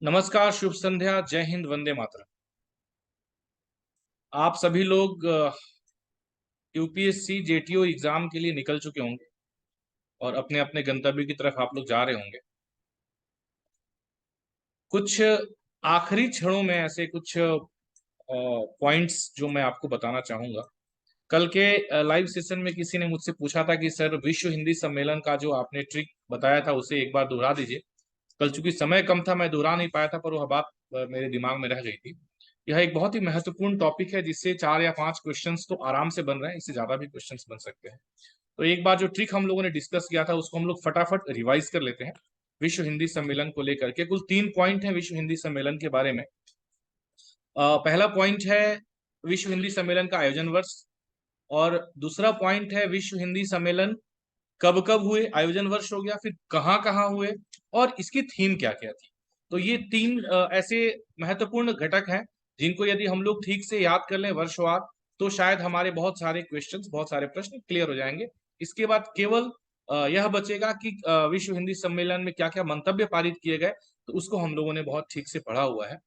नमस्कार, शुभ संध्या, जय हिंद, वंदे मातरम। आप सभी लोग यूपीएससी जेटीओ एग्जाम के लिए निकल चुके होंगे और अपने अपने गंतव्य की तरफ आप लोग जा रहे होंगे। कुछ आखिरी क्षणों में ऐसे कुछ पॉइंट्स जो मैं आपको बताना चाहूंगा। कल के लाइव सेशन में किसी ने मुझसे पूछा था कि सर, विश्व हिंदी सम्मेलन का जो आपने ट्रिक बताया था उसे एक बार दोहरा दीजिए। कल चूंकि समय कम था, मैं दोहरा नहीं पाया था, पर वह बात मेरे दिमाग में रह गई थी। यह एक बहुत ही महत्वपूर्ण टॉपिक है जिससे 4 या 5 क्वेश्चंस तो आराम से बन रहे हैं, इससे ज्यादा भी क्वेश्चंस बन सकते हैं। तो एक बार जो ट्रिक हम लोगों ने डिस्कस किया था उसको हम लोग फटाफट रिवाइज कर लेते हैं। विश्व हिंदी सम्मेलन को लेकर के कुल 3 पॉइंट है विश्व हिंदी सम्मेलन के बारे में। पहला पॉइंट है विश्व हिंदी सम्मेलन का आयोजन वर्ष, और दूसरा पॉइंट है विश्व हिंदी सम्मेलन कब कब हुए, आयोजन वर्ष हो गया, फिर कहाँ कहाँ हुए और इसकी थीम क्या क्या थी। तो ये 3 ऐसे महत्वपूर्ण घटक हैं जिनको यदि हम लोग ठीक से याद कर लें वर्षवार, तो शायद हमारे बहुत सारे क्वेश्चंस, बहुत सारे प्रश्न क्लियर हो जाएंगे। इसके बाद केवल यह बचेगा कि विश्व हिंदी सम्मेलन में क्या क्या मंतव्य पारित किए गए, तो उसको हम लोगों ने बहुत ठीक से पढ़ा हुआ है।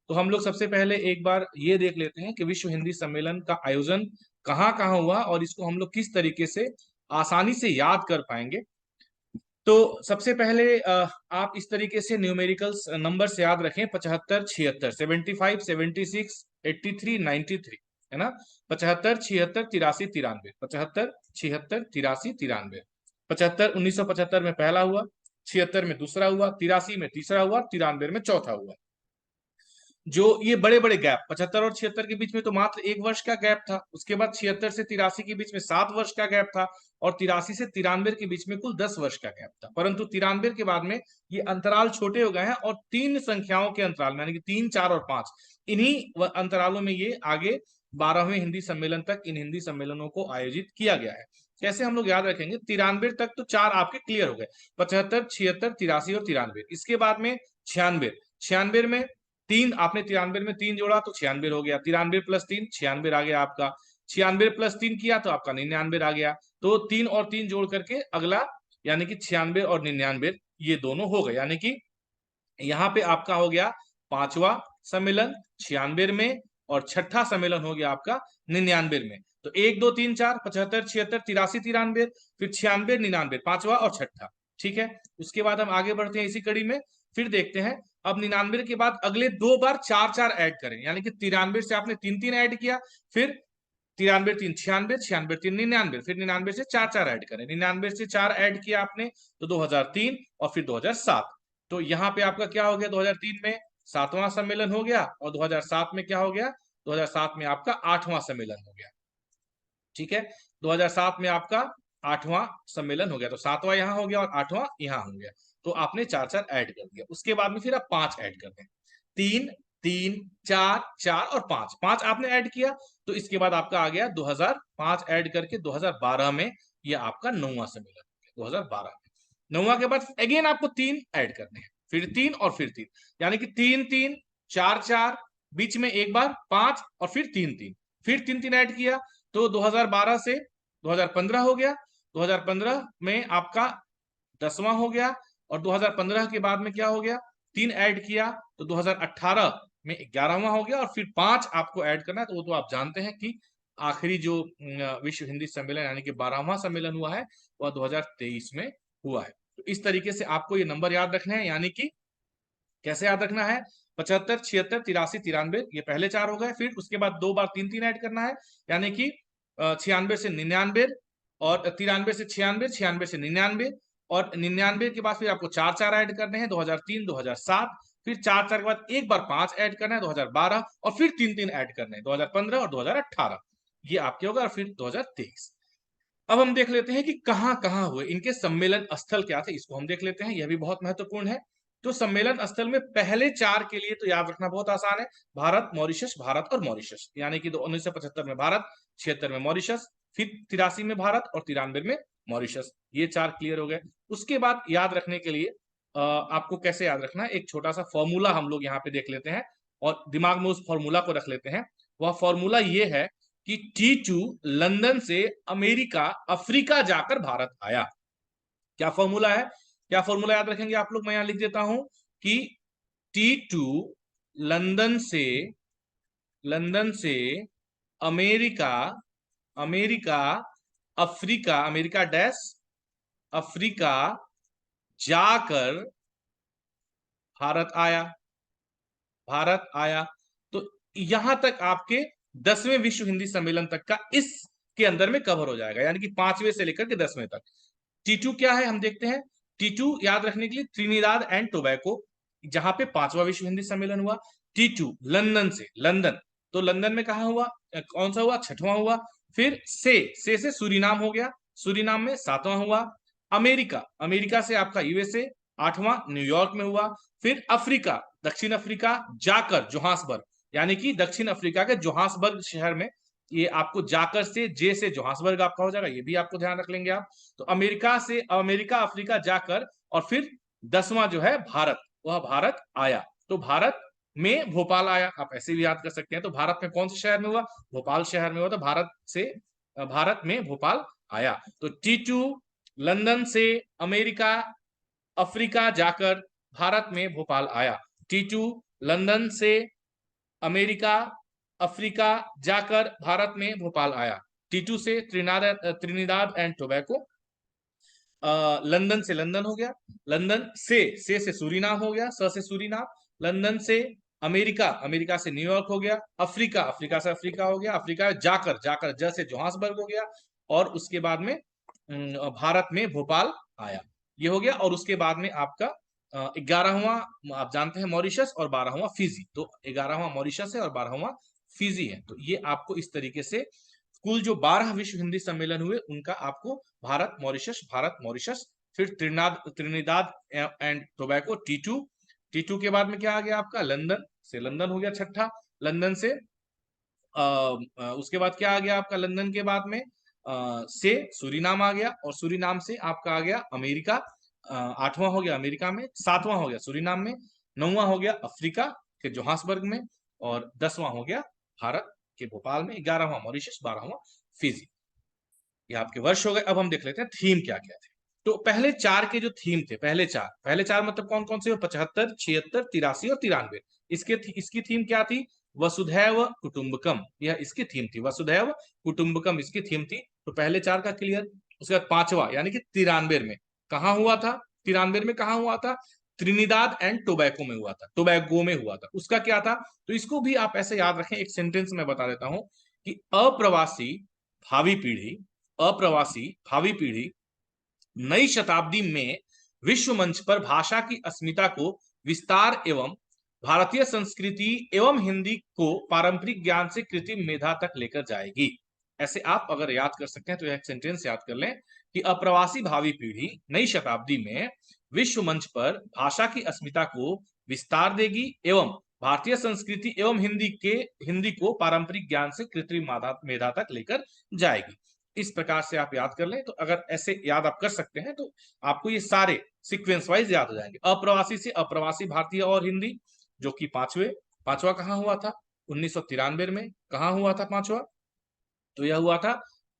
तो हम लोग सबसे पहले एक बार ये देख लेते हैं कि विश्व हिंदी सम्मेलन का आयोजन कहाँ कहाँ हुआ और इसको हम लोग किस तरीके से आसानी से याद कर पाएंगे। तो सबसे पहले आप इस तरीके से न्यूमेरिकल्स नंबर से याद रखें: 75, 76, 75, 76, 83, 93, है ना। 75, 76, 83, 93, 75, 76, 83, 93। 75 1975 में पहला हुआ, 76 में दूसरा हुआ, 83 में तीसरा हुआ, 93 में चौथा हुआ। जो ये बड़े बड़े गैप 75 और 76 के बीच में तो मात्र 1 वर्ष का गैप था। उसके बाद 76 से 83 के बीच में 7 वर्ष का गैप था, और 83 से 93 के बीच में कुल 10 वर्ष का गैप था। परंतु 93 के बाद में ये अंतराल छोटे हो गए हैं और 3 संख्याओं के अंतराल में, यानी कि 3, 4 और 5, इन्हीं अंतरालों में ये आगे 12वें हिंदी सम्मेलन तक इन हिंदी सम्मेलनों को आयोजित किया गया है। कैसे हम लोग याद रखेंगे? 93 तक तो 4 आपके क्लियर हो गए: 75, 76, 83 और 93। इसके बाद में 96, 96 में 3, आपने 93 में 3 जोड़ा तो 96 हो गया। 93 प्लस 3 96 आ गया आपका। 96 प्लस 3 किया तो आपका 99 आ गया। तो 3 और 3 जोड़ करके अगला, यानी कि 96 और 99 ये दोनों हो गए, यानी कि यहाँ पे आपका हो गया 5वां सम्मेलन 96 में, और छठा सम्मेलन हो गया आपका 99 में। तो 1, 2, 3, 4, 75, 76, 83, 93, फिर 96, 99, 5वां और छठा। ठीक है। उसके बाद हम आगे बढ़ते हैं इसी कड़ी में। फिर देखते हैं, अब 99 के बाद अगले 2 बार 4 4 ऐड करें, यानी कि 93 से आपने 3 3 ऐड किया, फिर 93 3 96, 96 3 99, फिर 99 से 4 4 ऐड करें, 99 से 4 ऐड किया आपने तो 2003, और फिर 2007। तो यहाँ पे आपका क्या हो गया? 2003 में 7वां सम्मेलन हो गया, और 2007 में क्या हो गया? 2007 में आपका 8वां सम्मेलन हो गया। ठीक है। 2007 में आपका 8वां सम्मेलन हो गया, तो 7वां यहाँ हो गया और 8वां यहाँ हो गया। तो आपने 4 4 ऐड कर दिया। उसके बाद में फिर आप 5 ऐड कर दें: 3 3 4 4 और 5, 5 आपने ऐड किया। तो इसके बाद आपका आ गया 2005 ऐड करके 2012 में ये आपका 9वां सम्मेलन हो गया। 2012 में 9वां के बाद अगेन आपको 3 ऐड करने हैं, फिर 3 और फिर 3, यानी कि 3 3 4 4, बीच में एक बार 5 और फिर 3 3, फिर 3 3 ऐड किया। तो 2012 से 2015 हो गया। 2015 में आपका 10वां हो गया, और 2015 के बाद में क्या हो गया? 3 ऐड किया तो 2018 में 11वां हो गया, और फिर 5 आपको ऐड करना है। तो वो तो आप जानते हैं कि आखिरी जो विश्व हिंदी सम्मेलन यानी कि 12वां सम्मेलन हुआ है वह 2023 में हुआ है। तो इस तरीके से आपको ये नंबर याद रखने हैं, यानी कि कैसे याद रखना है? 75, 76, 83, 93 ये पहले 4 हो गए, फिर उसके बाद 2 बार 3 3 ऐड करना है, यानी कि 96 से 99, और 93 से 96, 96 से 99, और 99 के बाद फिर आपको 4 4 ऐड करने हैं: 2003, 2007, फिर 4 4 के बाद एक बार 5 ऐड करना है 2012, और फिर 3 3 ऐड करने हैं 2015 और 2018। ये आपके होगा, और फिर 2023। अब हम देख लेते हैं कि कहां कहां हुए, इनके सम्मेलन स्थल क्या थे, इसको हम देख लेते हैं, यह भी बहुत महत्वपूर्ण है। तो सम्मेलन स्थल में पहले 4 के लिए तो याद रखना बहुत आसान है: भारत, मॉरिशस, भारत और मॉरिशस, यानी कि 1975 में भारत, 76 में मॉरिशस, फिर 83 में भारत और 93 में मॉरिशस। ये 4 क्लियर हो गए। उसके बाद याद रखने के लिए आपको कैसे याद रखना है, एक छोटा सा फॉर्मूला हम लोग यहाँ पे देख लेते हैं, और दिमाग में उस फॉर्मूला को रख लेते हैं। वह फॉर्मूला ये है कि T2 लंदन से अमेरिका अफ्रीका जाकर भारत आया। क्या फॉर्मूला है? क्या फॉर्मूला याद रखेंगे आप लोग? मैं यहां लिख देता हूं कि T2 लंदन से America America America dash Africa जाकर भारत आया। तो यहां तक आपके 10वें विश्व हिंदी सम्मेलन तक का इसके अंदर में कवर हो जाएगा, यानी कि 5वें से लेकर के 10वें तक। T2 क्या है हम देखते हैं। T2 याद रखने के लिए त्रिनिदाद एंड टोबैको, जहां पे 5वां विश्व हिंदी सम्मेलन हुआ। T2 लंदन, तो लंदन में कहा हुआ, कौन सा हुआ, 6वां हुआ। फिर से सूरीनाम हो गया, सूरीनाम में 7वां हुआ। अमेरिका से आपका यूएसए, 8वां न्यूयॉर्क में हुआ। फिर अफ्रीका, दक्षिण अफ्रीका जाकर जोहान्सबर्ग, यानी कि दक्षिण अफ्रीका के जोहान्सबर्ग शहर में, ये आपको जाकर से जोहान्सबर्ग आपका हो जाएगा, ये भी आपको ध्यान रख लेंगे आप। तो अमेरिका अफ्रीका जाकर, और फिर 10वां जो है भारत, वह भारत आया। तो भारत में भोपाल आया, आप ऐसे भी याद कर सकते हैं। तो भारत में कौन से शहर में हुआ, भोपाल शहर में हुआ। तो भारत में भोपाल आया। तो T2 लंदन से अमेरिका अफ्रीका जाकर भारत में भोपाल आया। T2 लंदन से अमेरिका अफ्रीका जाकर भारत में भोपाल आया। T2 से त्रिनिदाद एंड टोबैको, लंदन से लंदन हो गया, लंदन से सूरीनाम हो गया, से सूरीनाम। लंदन से अमेरिका से न्यूयॉर्क हो गया। अफ्रीका से अफ्रीका हो गया, अफ्रीका जाकर से जोहान्सबर्ग हो गया। और उसके बाद में भारत में भोपाल आया, ये हो गया। और उसके बाद में आपका 11वां, आप जानते हैं मॉरिशस, और 12वां फिजी। तो 11वां मॉरिशस है और 12वां फिजी है। तो ये आपको इस तरीके से कुल जो 12 विश्व हिंदी सम्मेलन हुए उनका आपको भारत मॉरिशस, फिर त्रिनिदाद एंड टोबैको T2 के बाद में क्या आ गया आपका, लंदन हो गया 6ठा। लंदन से उसके बाद क्या आ गया आपका, लंदन के बाद में से सूरीनाम आ गया, और सूरीनाम से आपका आ गया अमेरिका, 8वां हो गया अमेरिका में, 7वां हो गया सूरीनाम में, 9वां हो गया अफ्रीका के जोहान्सबर्ग में, और 10वां हो गया भारत के भोपाल में, 11वां मॉरिशस, 12वां फिजी। ये आपके वर्ष हो गए। अब हम देख लेते हैं थीम क्या क्या थे। तो पहले 4 के जो थीम थे, पहले चार मतलब कौन कौन से, 75, 76, 83 और 93। इसकी थीम क्या थी, वसुधैव कुटुंबकम, यह इसकी थीम थी, वसुधैव कुटुंबकम इसकी थीम थी। तो पहले 4 का क्लियर। उसके बाद 5वां यानी कि 93 में कहा हुआ था, 93 में कहा हुआ था, त्रिनिदाद एंड टोबैगो में हुआ था। उसका क्या था, तो इसको भी आप ऐसे याद रखें, एक सेंटेंस में बता देता हूं कि भावी पीढ़ी अप्रवासी भावी पीढ़ी नई शताब्दी में विश्व मंच पर भाषा की अस्मिता को विस्तार एवं भारतीय संस्कृति एवं हिंदी को पारंपरिक ज्ञान से कृत्रिम मेधा तक लेकर जाएगी। ऐसे आप अगर याद कर सकते हैं तो एक सेंटेंस याद कर लें कि अप्रवासी भावी पीढ़ी नई शताब्दी में विश्व मंच पर भाषा की अस्मिता को विस्तार देगी एवं भारतीय संस्कृति एवं हिंदी को पारंपरिक ज्ञान से कृत्रिम मेधा तक लेकर जाएगी। इस प्रकार से आप याद कर लें। तो अगर ऐसे याद आप कर सकते हैं तो आपको ये सारे सीक्वेंस वाइज याद हो जाएंगे। अप्रवासी से अप्रवासी भारतीय और हिंदी, जो कि पांचवा कहाँ हुआ था, 1993 में कहा हुआ था पांचवा, तो यह हुआ था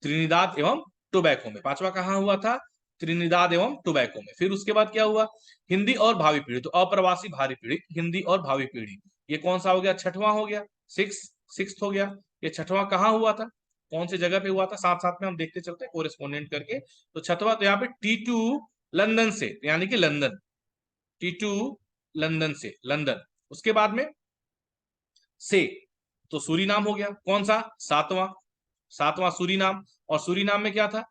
त्रिनिदाद एवं टोबैको में। पांचवा कहाँ हुआ था, त्रिनिदाद एवं टोबैको में। फिर उसके बाद क्या हुआ, हिंदी और भावी पीढ़ी, तो अप्रवासी भावी पीढ़ी, हिंदी और भावी पीढ़ी, ये कौन सा हो गया, 6वां हो गया, सिक्स हो गया। ये 6वां कहाँ हुआ था, कौन सी जगह पे हुआ था, साथ साथ में हम देखते चलते हैं कोरेस्पोंडेंट करके। तो 6वां, तो यहाँ पे T2 लंदन से, यानी कि लंदन, T2 लंदन से लंदन। उसके बाद में से, तो सूरीनाम हो गया, कौन सा, 7वां सूरीनाम। और सूरीनाम में क्या था,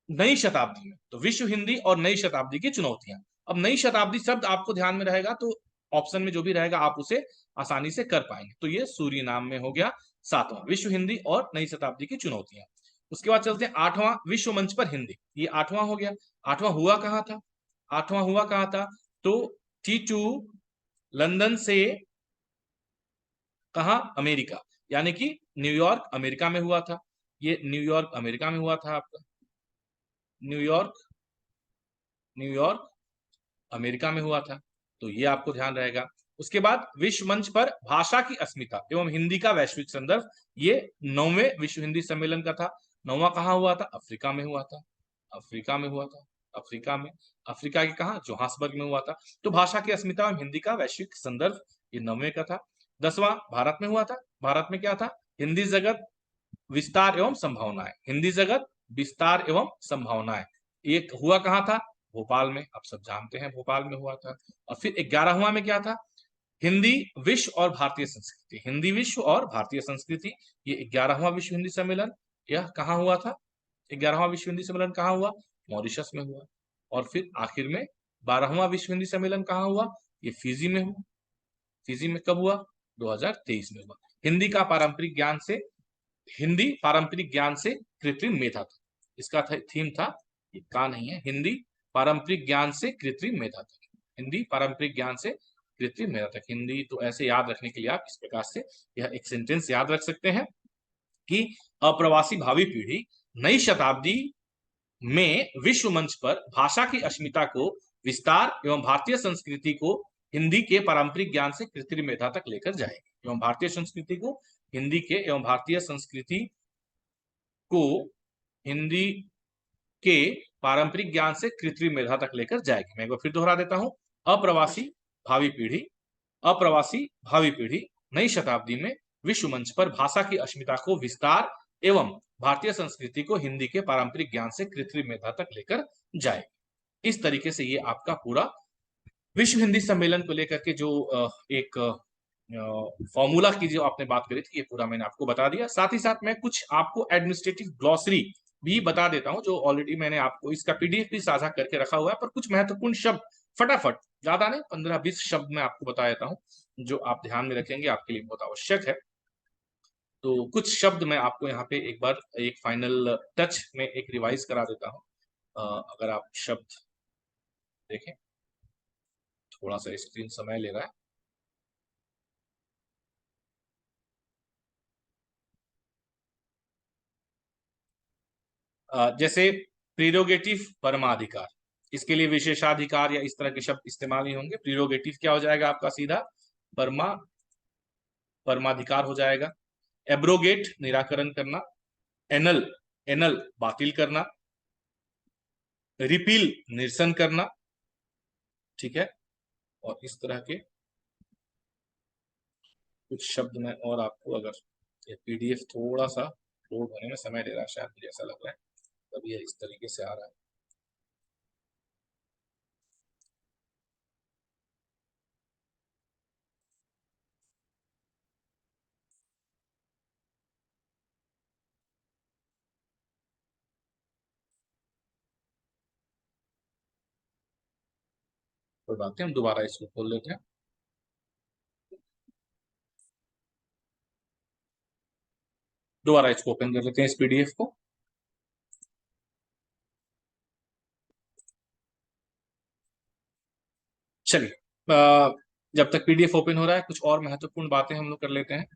नई शताब्दी में। तो विश्व हिंदी और नई शताब्दी की चुनौतियां। अब नई शताब्दी शब्द आपको ध्यान में रहेगा तो ऑप्शन में जो भी रहेगा आप उसे आसानी से कर पाएंगे। तो ये सूरीनाम में हो गया 7वां, विश्व हिंदी और नई शताब्दी की चुनौतियां। उसके बाद चलते हैं 8वां, विश्व मंच पर हिंदी, ये 8वां हो गया। 8वां हुआ कहाँ था, 8वां हुआ कहाँ था, तो T2 लंदन से कहा, अमेरिका, यानी कि न्यूयॉर्क अमेरिका में हुआ था। ये न्यूयॉर्क अमेरिका में हुआ था आपका, न्यूयॉर्क न्यूयॉर्क अमेरिका में हुआ था। तो ये आपको ध्यान रहेगा। उसके बाद विश्व मंच पर भाषा की अस्मिता एवं हिंदी का वैश्विक संदर्भ, ये 9वें विश्व हिंदी सम्मेलन का था। 9वां कहाँ हुआ था, अफ्रीका में हुआ था, अफ्रीका में हुआ था। अफ्रीका में। अफ्रीका के कहा, जोहान्सबर्ग में हुआ था। तो भाषा की अस्मिता एवं हिंदी का वैश्विक संदर्भ, ये 9वें का था। 10वां भारत में हुआ था। भारत में क्या था? हिंदी जगत विस्तार एवं संभावनाएं। हिंदी जगत विस्तार एवं संभावनाएं, ये हुआ कहाँ था? भोपाल में। आप सब जानते हैं भोपाल में हुआ था। और फिर 11वां में क्या था? हिंदी विश्व और भारतीय संस्कृति। हिंदी विश्व और भारतीय संस्कृति, ये 11वां विश्व हिंदी सम्मेलन। यह कहाँ हुआ था? 11वां विश्व हिंदी सम्मेलन कहाँ हुआ? मॉरिशस में हुआ। और फिर आखिर में 12वां विश्व हिंदी सम्मेलन कहाँ हुआ? ये फिजी में हुआ। फिजी में कब हुआ? 2023 में हुआ। हिंदी का पारंपरिक ज्ञान से, हिंदी पारंपरिक ज्ञान से कृत्रिम मेधा तक, इसका थीम था। ये का नहीं है, हिंदी पारंपरिक ज्ञान से कृत्रिम मेधा तक। हिंदी पारंपरिक ज्ञान से कृत्रिम मेधा तक। हिंदी तो ऐसे याद रखने के लिए आप इस प्रकार से यह एक सेंटेंस याद रख सकते हैं कि अप्रवासी भावी पीढ़ी नई शताब्दी में विश्व मंच पर भाषा की अस्मिता को विस्तार एवं भारतीय संस्कृति को हिंदी के पारंपरिक ज्ञान से कृत्रिम मेधा तक लेकर जाएगी, एवं भारतीय संस्कृति को हिंदी के एवं भारतीय संस्कृति को हिंदी के पारंपरिक ज्ञान से कृत्रिम मेधा तक लेकर जाएगी। मैं एक बार फिर दोहरा देता हूं। अप्रवासी भावी पीढ़ी, अप्रवासी भावी पीढ़ी नई शताब्दी में विश्व मंच पर भाषा की अस्मिता को विस्तार एवं भारतीय संस्कृति को हिंदी के पारंपरिक ज्ञान से कृत्रिम मेधा तक लेकर जाएगी। इस तरीके से ये आपका पूरा विश्व हिंदी सम्मेलन को लेकर के जो एक फॉर्मूला की जो आपने बात करी थी, ये पूरा मैंने आपको बता दिया। साथ ही साथ मैं कुछ आपको एडमिनिस्ट्रेटिव ग्लॉसरी भी बता देता हूं, जो ऑलरेडी मैंने आपको इसका पीडीएफ भी साझा करके रखा हुआ है। पर कुछ महत्वपूर्ण शब्द फटाफट, ज्यादा नहीं, 15-20 शब्द मैं आपको बता देता हूं जो आप ध्यान में रखेंगे, आपके लिए बहुत आवश्यक है। तो कुछ शब्द मैं आपको यहाँ पे एक बार एक फाइनल टच में एक रिवाइज करा देता हूँ। अगर आप शब्द देखें, थोड़ा सा स्क्रीन समय ले रहा है। जैसे प्रीरोगेटिव, परमाधिकार, इसके लिए विशेषाधिकार या इस तरह के शब्द इस्तेमाल नहीं होंगे। प्रीरोगेटिव क्या हो जाएगा आपका? सीधा परमा परमाधिकार हो जाएगा। एब्रोगेट, निराकरण करना। एनल, एनल बातिल करना। रिपील, निरसन करना। ठीक है। और इस तरह के कुछ शब्द में और आपको, अगर ये पीडीएफ थोड़ा सा लोड होने में समय ले रहा है, शायद मुझे ऐसा लग रहा है, तभी ये इस तरीके से आ रहा है। कोई बात नहीं, हम दोबारा इसको खोल लेते हैं। दोबारा इसको ओपन कर लेते हैं, इस पीडीएफ को। चलिए, जब तक पीडीएफ ओपन हो रहा है, कुछ और महत्वपूर्ण बातें हम लोग कर लेते हैं।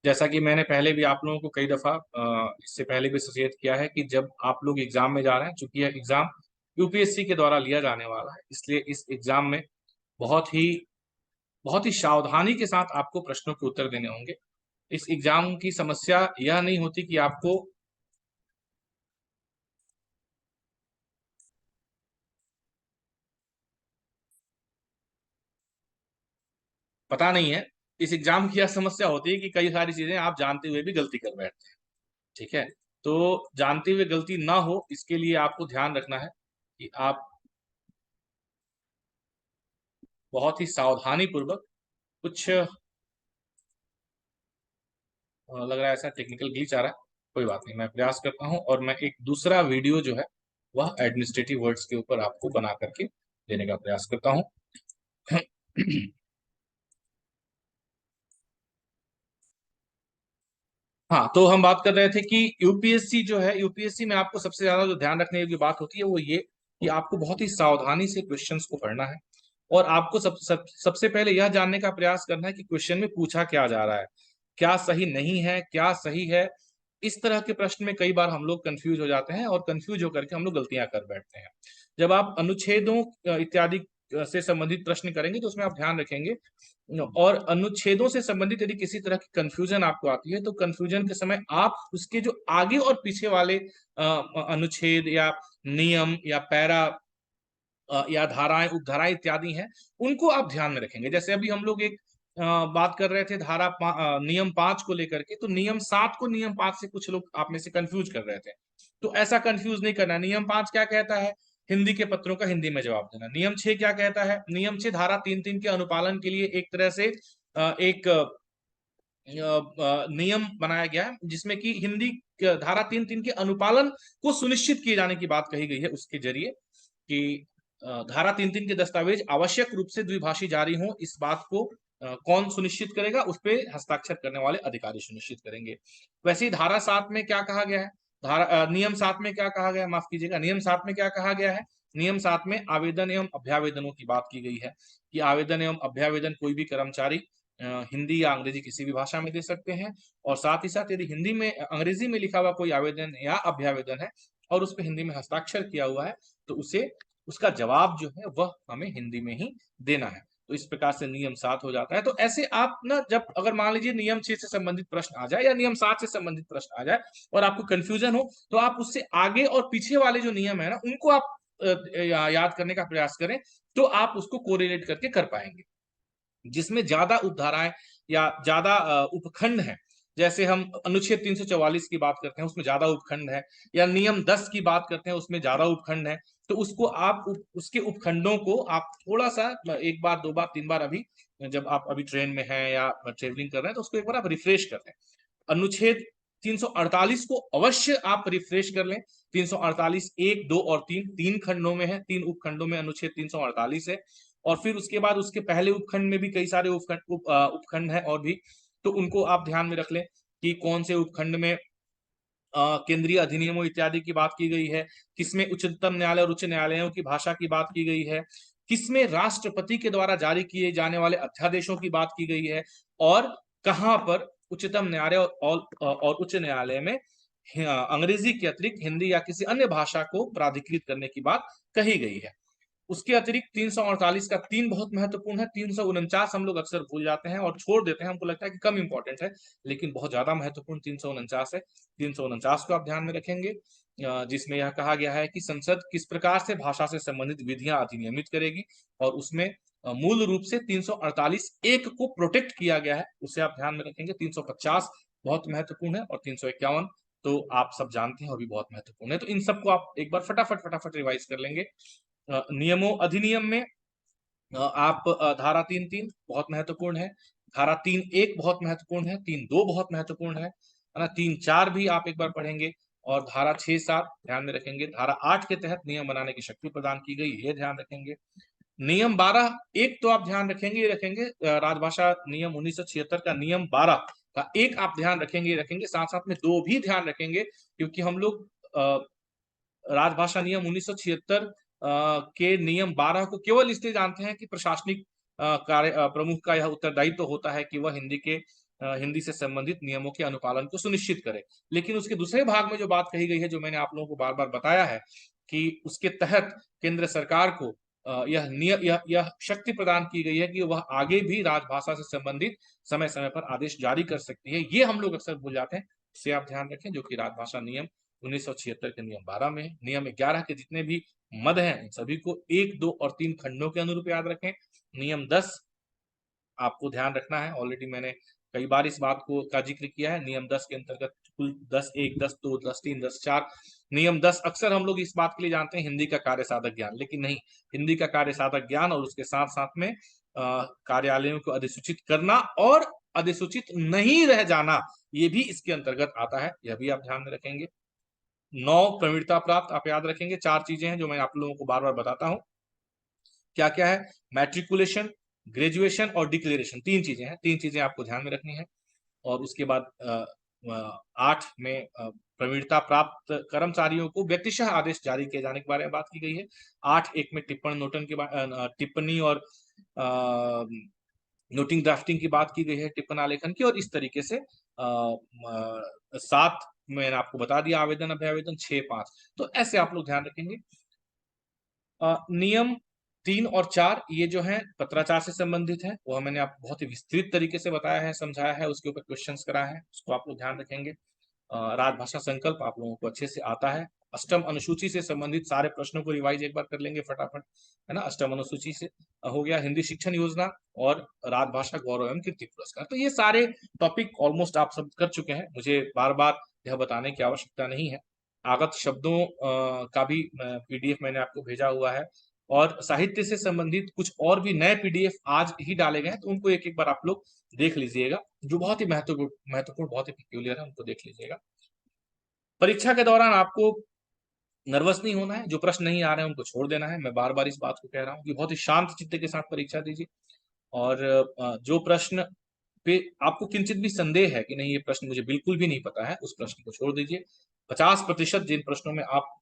जैसा कि मैंने पहले भी आप लोगों को कई दफा इससे पहले भी सचेत किया है कि जब आप लोग एग्जाम में जा रहे हैं, चूंकि यह एग्जाम यूपीएससी के द्वारा लिया जाने वाला है, इसलिए इस एग्जाम में बहुत ही बहुत ही सावधानी के साथ आपको प्रश्नों के उत्तर देने होंगे। इस एग्जाम की समस्या यह नहीं होती कि आपको पता नहीं है। इस एग्जाम की यह समस्या होती है कि कई सारी चीजें आप जानते हुए भी गलती कर बैठते हैं। ठीक है। तो जानते हुए गलती ना हो, इसके लिए आपको ध्यान रखना है कि आप बहुत ही सावधानी पूर्वक, कुछ लग रहा है ऐसा टेक्निकल ग्लिच आ रहा है, कोई बात नहीं, मैं प्रयास करता हूं और मैं एक दूसरा वीडियो जो है वह एडमिनिस्ट्रेटिव वर्ड्स के ऊपर आपको बना करके देने का प्रयास करता हूं। हाँ, तो हम बात कर रहे थे कि यूपीएससी जो है, यूपीएससी में आपको सबसे ज्यादा जो ध्यान रखने की बात होती है वो ये कि आपको बहुत ही सावधानी से क्वेश्चंस को पढ़ना है। और आपको सबसे पहले यह जानने का प्रयास करना है कि क्वेश्चन में पूछा क्या जा रहा है, क्या सही नहीं है, क्या सही है। इस तरह के प्रश्न में कई बार हम लोग कंफ्यूज हो जाते हैं और कंफ्यूज होकर के हम लोग गलतियां कर बैठते हैं। जब आप अनुच्छेदों इत्यादि से संबंधित प्रश्न करेंगे तो उसमें आप ध्यान रखेंगे। और अनुच्छेदों से संबंधित यदि किसी तरह की कंफ्यूजन आपको आती है तो कंफ्यूजन के समय आप उसके जो आगे और पीछे वाले अनुच्छेद या नियम या पैरा या धाराएं उपधाराएं इत्यादि हैं, उनको आप ध्यान में रखेंगे। जैसे अभी हम लोग एक बात कर रहे थे नियम 5 को लेकर के, तो नियम 7 को नियम 5 से कुछ लोग आप में से कंफ्यूज कर रहे थे। तो ऐसा कंफ्यूज नहीं करना। नियम 5 क्या कहता है? हिंदी के पत्रों का हिंदी में जवाब देना। नियम 6 क्या कहता है? नियम 6 धारा 3(3) के अनुपालन के लिए एक तरह से एक नियम बनाया गया है, जिसमें कि हिंदी धारा 3(3) के अनुपालन को सुनिश्चित किए जाने की बात कही गई है उसके जरिए, कि धारा 3(3) के दस्तावेज आवश्यक रूप से द्विभाषी जारी हो, इस बात को कौन सुनिश्चित करेगा? उस पे हस्ताक्षर करने वाले अधिकारी सुनिश्चित करेंगे। वैसे ही धारा 7 में क्या कहा गया है? नियम 7 में क्या कहा गया है? माफ कीजिएगा, नियम 7 में क्या कहा गया है? नियम 7 में आवेदन एवं अभ्यावेदनों की बात की गई है, कि आवेदन एवं अभ्यावेदन कोई भी कर्मचारी हिंदी या अंग्रेजी किसी भी भाषा में दे सकते हैं। और साथ ही साथ यदि हिंदी में अंग्रेजी में लिखा हुआ कोई आवेदन या अभ्यावेदन है और उस पर हिंदी में हस्ताक्षर किया हुआ है, तो उसे उसका जवाब जो है वह हमें हिंदी में ही देना है। तो इस प्रकार से नियम 7 हो जाता है। तो ऐसे आप ना, जब अगर मान लीजिए नियम 6 से संबंधित प्रश्न आ जाए या नियम 7 से संबंधित प्रश्न आ जाए और आपको कंफ्यूजन हो, तो आप उससे आगे और पीछे वाले जो नियम है ना, उनको आप याद करने का प्रयास करें, तो आप उसको कोरिलेट करके कर पाएंगे। जिसमें ज्यादा उपधाराएं या ज्यादा उपखंड है, जैसे हम अनुच्छेद 344 की बात करते हैं उसमें ज्यादा उपखंड है, या नियम 10 की बात करते हैं उसमें ज्यादा उपखंड है, तो उसको आप उसके उपखंडों को आप थोड़ा सा एक बार, दो बार, तीन बार, अभी जब आप अभी ट्रेन में हैं या ट्रेवलिंग कर रहे हैं तो उसको एक बार आप रिफ्रेश कर लें। अनुच्छेद 348 को अवश्य आप रिफ्रेश कर लें। 348 1, 2 और 3 तीन खंडों में है, तीन उपखंडों में अनुच्छेद 348 है। और फिर उसके बाद उसके पहले उपखंड में भी कई सारे उपखंड है और भी, तो उनको आप ध्यान में रख लें कि कौन से उपखंड में केंद्रीय अधिनियमों इत्यादि की बात की गई है, किसमें उच्चतम न्यायालय और उच्च न्यायालयों की भाषा की बात की गई है, किसमें राष्ट्रपति के द्वारा जारी किए जाने वाले अध्यादेशों की बात की गई है, और कहां पर उच्चतम न्यायालय और उच्च न्यायालय में अंग्रेजी के अतिरिक्त हिंदी या किसी अन्य भाषा को प्राधिकृत करने की बात कही गई है। उसके अतिरिक्त 348 का 3 बहुत महत्वपूर्ण है। 349 हम लोग अक्सर भूल जाते हैं और छोड़ देते हैं, हमको लगता है कि कम इंपॉर्टेंट है, लेकिन बहुत ज्यादा महत्वपूर्ण 349 है। 349 को आप ध्यान में रखेंगे, जिसमें यह कहा गया है कि संसद किस प्रकार से भाषा से संबंधित विधियां अधिनियमित करेगी, और उसमें मूल रूप से 348 एक को प्रोटेक्ट किया गया है, उसे आप ध्यान में रखेंगे। 350 बहुत महत्वपूर्ण है, और 351 तो आप सब जानते हैं, वो भी बहुत महत्वपूर्ण है। तो इन सबको आप एक बार फटाफट फटाफट रिवाइज कर लेंगे। नियमों अधिनियम में आप धारा 3(3) बहुत महत्वपूर्ण है, धारा 3(1) बहुत महत्वपूर्ण है, 3(2) बहुत महत्वपूर्ण है ना, 3(4) भी आप एक बार पढ़ेंगे, और धारा 6-7 ध्यान में रखेंगे। धारा 8 के तहत नियम बनाने की शक्ति प्रदान की गई, ये ध्यान रखेंगे। नियम 12 एक तो आप ध्यान रखेंगे ही रखेंगे, राजभाषा नियम 1976 का नियम 12 का एक आप ध्यान रखेंगे ही रखेंगे, साथ साथ में दो भी ध्यान रखेंगे, क्योंकि हम लोग राजभाषा नियम 1976 के नियम 12 को केवल इसलिए जानते हैं कि प्रशासनिक कार्य प्रमुख का यह उत्तरदायित्व होता है कि वह हिंदी से संबंधित नियमों के अनुपालन को सुनिश्चित करे। लेकिन उसके दूसरे भाग में जो बात कही गई है, जो मैंने आप लोगों को बार बार बताया है, कि उसके तहत केंद्र सरकार को यह शक्ति प्रदान की गई है कि वह आगे भी राजभाषा से संबंधित समय समय पर आदेश जारी कर सकती है। ये हम लोग अक्सर भूल जाते हैं, इसे आप ध्यान रखें, जो कि राजभाषा नियम 1976 के नियम 12 में। नियम 11 के जितने भी मद हैं उन सभी को 1, 2 और 3 खंडों के अनुरूप याद रखें। नियम 10 आपको ध्यान रखना है, ऑलरेडी मैंने कई बार इस बात को का जिक्र किया है। नियम 10 के अंतर्गत कुल 10(1), 10(2), 10(3), 10(4) नियम 10 अक्सर हम लोग इस बात के लिए जानते हैं हिंदी का कार्य साधक ज्ञान, लेकिन नहीं, हिंदी का कार्य साधक ज्ञान और उसके साथ साथ में कार्यालयों को अधिसूचित करना और अधिसूचित नहीं रह जाना, ये भी इसके अंतर्गत आता है, यह भी आप ध्यान में रखेंगे। 9 प्रवीणता प्राप्त आप याद रखेंगे, 4 चीजें हैं जो मैं आप लोगों को बार बार बताता हूं, क्या क्या है? मैट्रिकुलेशन, ग्रेजुएशन और डिक्लेरेशन, 3 चीजें हैं, 3 चीजें आपको ध्यान में रखनी है। और उसके बाद 8 में प्रवीणता प्राप्त कर्मचारियों को व्यक्तिशः आदेश जारी किए जाने के बारे में बात की गई है। 8(1) में टिप्पण नोटन के टिप्पणी और नोटिंग ड्राफ्टिंग की बात की गई है, टिप्पण आलेखन की, और इस तरीके से 7 मैंने आपको बता दिया आवेदन अभ्यावेदन, 6, 5, तो ऐसे आप लोग ध्यान रखेंगे। नियम 3 और 4 ये जो है पत्राचार से संबंधित है, वो मैंने आपको बहुत ही विस्तृत तरीके से बताया है, समझाया है, उसके ऊपर क्वेश्चंस कराए हैं, उसको आप लोग ध्यान रखेंगे। राजभाषा संकल्प आप लोगों को अच्छे से आता है। अष्टम अनुसूची से संबंधित सारे प्रश्नों को रिवाइज एक बार कर लेंगे फटाफट, है ना। अष्टम अनुसूची से हो गया, हिंदी शिक्षण योजना और राजभाषा गौरव एवं कीर्ति पुरस्कार। तो ये सारे टॉपिक ऑलमोस्ट आप सब कर चुके हैं, मुझे बार बार यह बताने की आवश्यकता नहीं है। आगत शब्दों का भी पीडीएफ मैंने आपको भेजा हुआ है, और साहित्य से संबंधित कुछ और भी नए पीडीएफ आज ही डाले गए हैं, तो उनको एक एक बार आप लोग देख लीजिएगा, जो बहुत ही महत्वपूर्ण बहुत ही पिक्यूलियर है, उनको देख लीजिएगा। परीक्षा के दौरान आपको नर्वस नहीं होना है, जो प्रश्न नहीं आ रहे हैं उनको छोड़ देना है। मैं बार बार इस बात को कह रहा हूँ कि बहुत ही शांत चित्त के साथ परीक्षा दीजिए, और जो प्रश्न पे आपको किंचित भी संदेह है कि नहीं ये प्रश्न मुझे बिल्कुल भी नहीं पता है, उस प्रश्न को छोड़ दीजिए। 50% जिन प्रश्नों में आप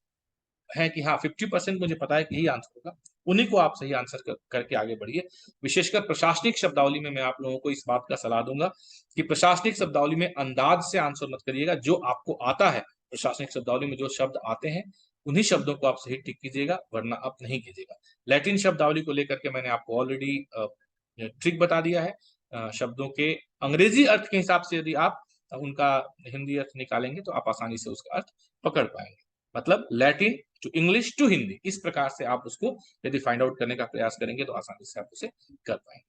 है कि हाँ 50% मुझे पता है कि यही आंसर होगा, उन्हीं को आप सही आंसर करके आगे बढ़िए। विशेषकर प्रशासनिक शब्दावली में मैं आप लोगों को इस बात का सलाह दूंगा कि प्रशासनिक शब्दावली में अंदाज से आंसर मत करिएगा। जो आपको आता है, प्रशासनिक शब्दावली में जो शब्द आते हैं उन्हीं शब्दों को आप सही टिक कीजिएगा, वरना आप नहीं कीजिएगा। लैटिन शब्दावली को लेकर के मैंने आपको ऑलरेडी ट्रिक बता दिया है। शब्दों के अंग्रेजी अर्थ के हिसाब से यदि आप उनका हिंदी अर्थ निकालेंगे तो आप आसानी से उसका अर्थ पकड़ पाएंगे। मतलब Latin to English to Hindi, इस प्रकार से आप उसको यदि फाइंड आउट करने का प्रयास करेंगे तो आसानी से आप उसे कर पाएंगे।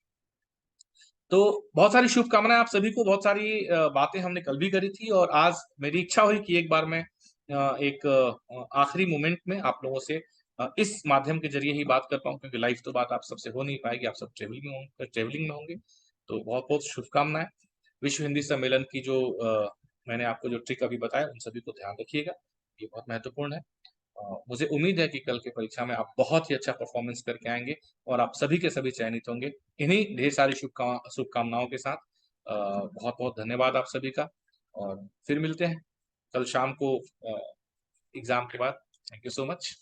तो बहुत सारी शुभकामनाएं आप सभी को। बहुत सारी बातें हमने कल भी करी थी, और आज मेरी इच्छा हुई कि एक बार मैं एक आखिरी मोमेंट में आप लोगों से इस माध्यम के जरिए ही बात कर पाऊं, क्योंकि लाइव तो बात आप सबसे हो नहीं पाएगी, आप सब ट्रेवलिंग में होंगे। तो बहुत बहुत शुभकामनाएं। विश्व हिंदी सम्मेलन की जो मैंने आपको जो ट्रिक अभी बताया, उन सभी को ध्यान रखिएगा, ये बहुत महत्वपूर्ण है। मुझे उम्मीद है कि कल की परीक्षा में आप बहुत ही अच्छा परफॉर्मेंस करके आएंगे, और आप सभी के सभी चयनित होंगे। इन्हीं ढेर सारी शुभकामनाओं के साथ बहुत बहुत धन्यवाद आप सभी का, और फिर मिलते हैं कल शाम को एग्जाम के बाद। Thank you so much.